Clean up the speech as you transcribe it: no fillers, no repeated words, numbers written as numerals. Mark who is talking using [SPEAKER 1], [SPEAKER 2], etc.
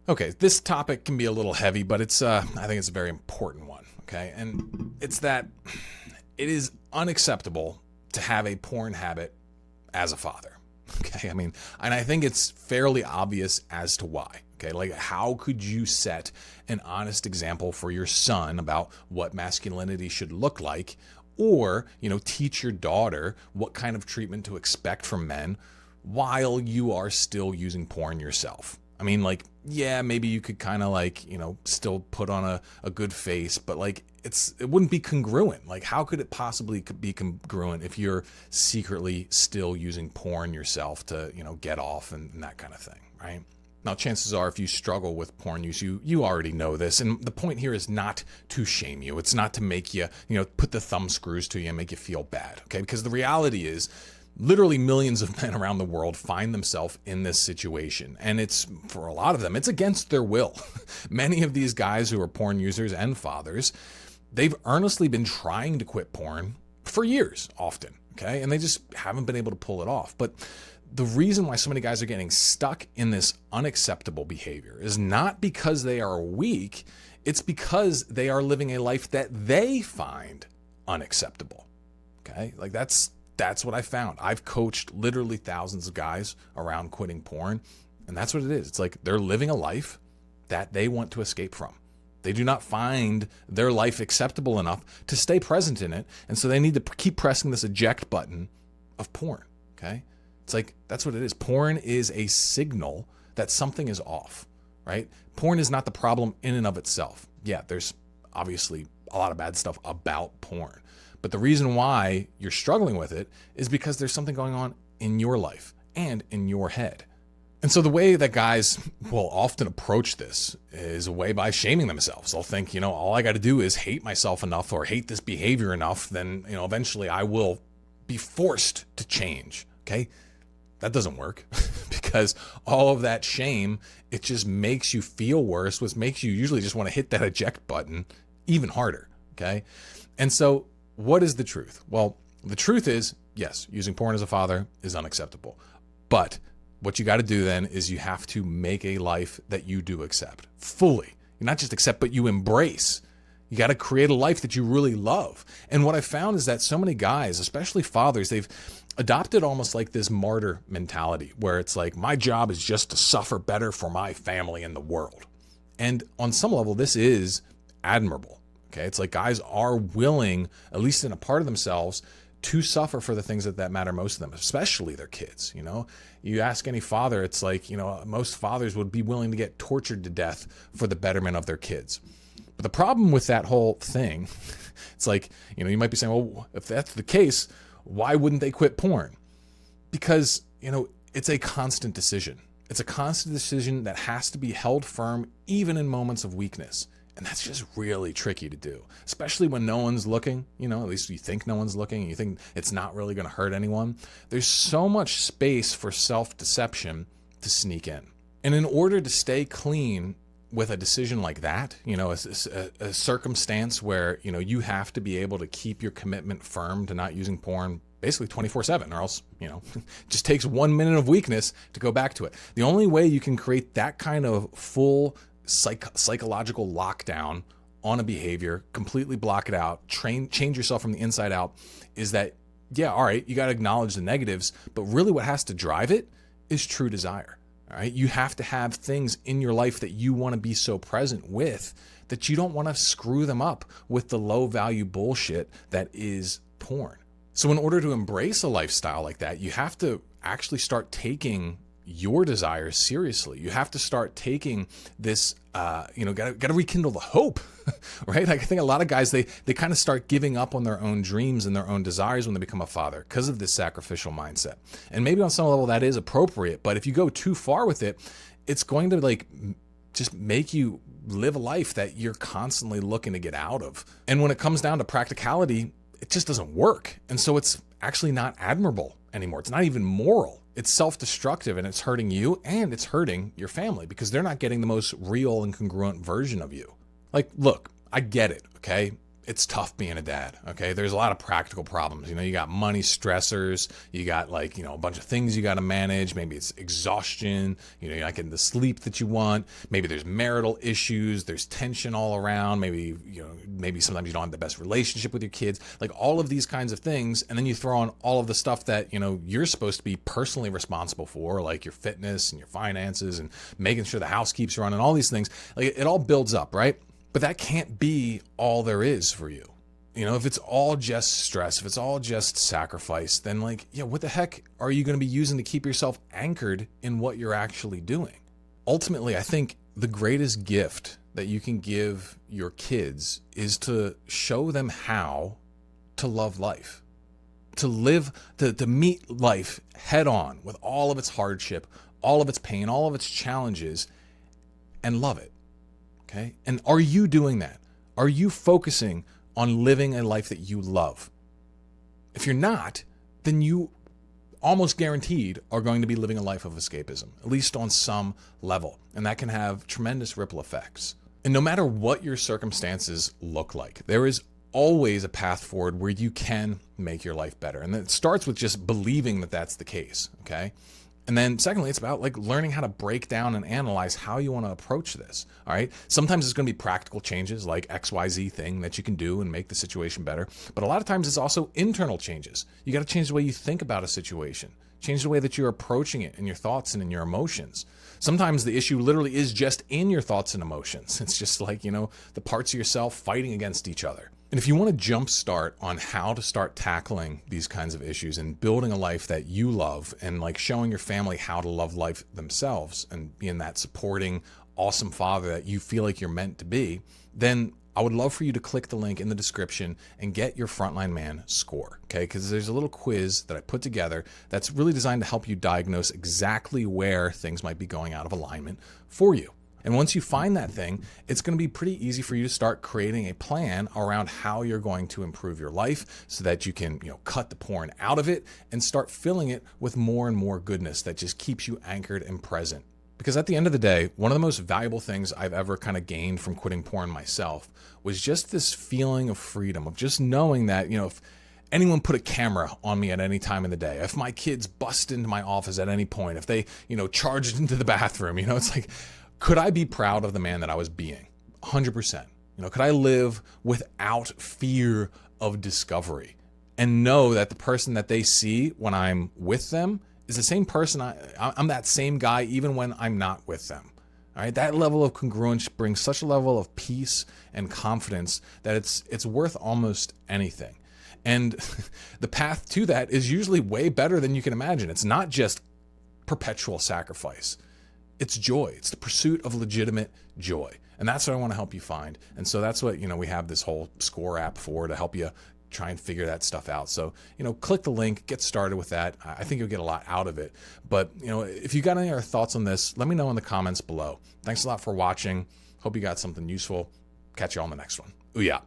[SPEAKER 1] Okay, this topic can be a little heavy, but I think it's a very important one, okay? And it's that it is unacceptable to have a porn habit as a father, okay? I mean, and I think it's fairly obvious as to why, okay? Like, how could you set an honest example for your son about what masculinity should look like, or, teach your daughter what kind of treatment to expect from men while you are still using porn yourself? I mean, like, yeah, maybe you could kind of still put on a good face, but it wouldn't be congruent. Like, how could it possibly be congruent if you're secretly still using porn yourself to, get off and that kind of thing, right? Now, chances are if you struggle with porn use, you already know this. And the point here is not to shame you. It's not to make you, put the thumb screws to you and make you feel bad, okay? Because the reality is, literally millions of men around the world find themselves in this situation. And it's, for a lot of them, it's against their will. Many of these guys who are porn users and fathers, they've earnestly been trying to quit porn for years, often, okay? And they just haven't been able to pull it off. But the reason why so many guys are getting stuck in this unacceptable behavior is not because they are weak, it's because they are living a life that they find unacceptable, okay? Like, that's what I found. I've coached literally thousands of guys around quitting porn, and that's what it is. It's like they're living a life that they want to escape from. They do not find their life acceptable enough to stay present in it, and so they need to keep pressing this eject button of porn, okay? It's like, that's what it is. Porn is a signal that something is off, right? Porn is not the problem in and of itself. Yeah, there's obviously a lot of bad stuff about porn. But the reason why you're struggling with it is because there's something going on in your life and in your head. And so the way that guys will often approach this is a way by shaming themselves. They'll think, all I got to do is hate myself enough or hate this behavior enough, then, eventually I will be forced to change, okay? That doesn't work because all of that shame, it just makes you feel worse, which makes you usually just want to hit that eject button even harder, okay? And so what is the truth? Well, the truth is, yes, using porn as a father is unacceptable. But what you got to do then is you have to make a life that you do accept fully. You not just accept, but you embrace. You got to create a life that you really love. And what I found is that so many guys, especially fathers, they've adopted almost like this martyr mentality where it's like, my job is just to suffer better for my family and the world. And on some level, this is admirable. Okay, it's like guys are willing, at least in a part of themselves, to suffer for the things that matter most to them, especially their kids. You ask any father, it's like, most fathers would be willing to get tortured to death for the betterment of their kids. But the problem with that whole thing, it's like, you might be saying, well, if that's the case, why wouldn't they quit porn? Because, it's a constant decision. It's a constant decision that has to be held firm even in moments of weakness. And that's just really tricky to do, especially when no one's looking, at least you think no one's looking and you think it's not really going to hurt anyone. There's so much space for self-deception to sneak in. And in order to stay clean with a decision like that, a circumstance where, you have to be able to keep your commitment firm to not using porn basically 24/7, or else, it just takes 1 minute of weakness to go back to it. The only way you can create that kind of full psychological lockdown on a behavior, completely block it out, change yourself from the inside out, is that, yeah, all right, you got to acknowledge the negatives, but really what has to drive it is true desire. All right, you have to have things in your life that you want to be so present with that you don't want to screw them up with the low value bullshit that is porn. So in order to embrace a lifestyle like that, you have to actually start taking your desires seriously. You have to start taking this, got to rekindle the hope, right? Like, I think a lot of guys, they kind of start giving up on their own dreams and their own desires when they become a father because of this sacrificial mindset. And maybe on some level that is appropriate, but if you go too far with it, it's going to just make you live a life that you're constantly looking to get out of. And when it comes down to practicality, it just doesn't work. And so it's actually not admirable anymore. It's not even moral. It's self-destructive, and it's hurting you and it's hurting your family because they're not getting the most real and congruent version of you. Like, look, I get it, okay? it's tough being a dad. Okay. There's a lot of practical problems. You got money stressors. You got a bunch of things you got to manage. Maybe it's exhaustion. You're not getting the sleep that you want. Maybe there's marital issues. There's tension all around. Maybe sometimes you don't have the best relationship with your kids, like all of these kinds of things. And then you throw on all of the stuff that, you're supposed to be personally responsible for, like your fitness and your finances and making sure the house keeps running, all these things. Like it all builds up, right? But that can't be all there is for you. If it's all just stress, if it's all just sacrifice, then what the heck are you going to be using to keep yourself anchored in what you're actually doing? Ultimately, I think the greatest gift that you can give your kids is to show them how to love life, to meet life head on with all of its hardship, all of its pain, all of its challenges, and love it. Okay. And are you doing that? Are you focusing on living a life that you love? If you're not, then you almost guaranteed are going to be living a life of escapism, at least on some level. And that can have tremendous ripple effects. And no matter what your circumstances look like, there is always a path forward where you can make your life better. And it starts with just believing that that's the case. Okay. And then secondly, it's about learning how to break down and analyze how you want to approach this. All right. Sometimes it's going to be practical changes like XYZ thing that you can do and make the situation better. But a lot of times it's also internal changes. You got to change the way you think about a situation, change the way that you're approaching it in your thoughts and in your emotions. Sometimes the issue literally is just in your thoughts and emotions. It's just the parts of yourself fighting against each other. And if you want to jumpstart on how to start tackling these kinds of issues and building a life that you love and showing your family how to love life themselves and being that supporting, awesome father that you feel like you're meant to be, then I would love for you to click the link in the description and get your Frontline Man score. Okay, because there's a little quiz that I put together that's really designed to help you diagnose exactly where things might be going out of alignment for you. And once you find that thing, it's going to be pretty easy for you to start creating a plan around how you're going to improve your life so that you can, cut the porn out of it and start filling it with more and more goodness that just keeps you anchored and present. Because at the end of the day, one of the most valuable things I've ever kind of gained from quitting porn myself was just this feeling of freedom, of just knowing that, if anyone put a camera on me at any time of the day, if my kids bust into my office at any point, if they, charged into the bathroom, it's could I be proud of the man that I was being? 100%. Could I live without fear of discovery and know that the person that they see when I'm with them is the same person I'm that same guy even when I'm not with them? All right, that level of congruence brings such a level of peace and confidence that it's worth almost anything. And the path to that is usually way better than you can imagine. It's not just perpetual sacrifice. It's joy. It's the pursuit of legitimate joy. And that's what I want to help you find. And so that's what, we have this whole score app for, to help you try and figure that stuff out. So, click the link, get started with that. I think you'll get a lot out of it. But, if you got any other thoughts on this, let me know in the comments below. Thanks a lot for watching. Hope you got something useful. Catch you on the next one. Ooh, yeah.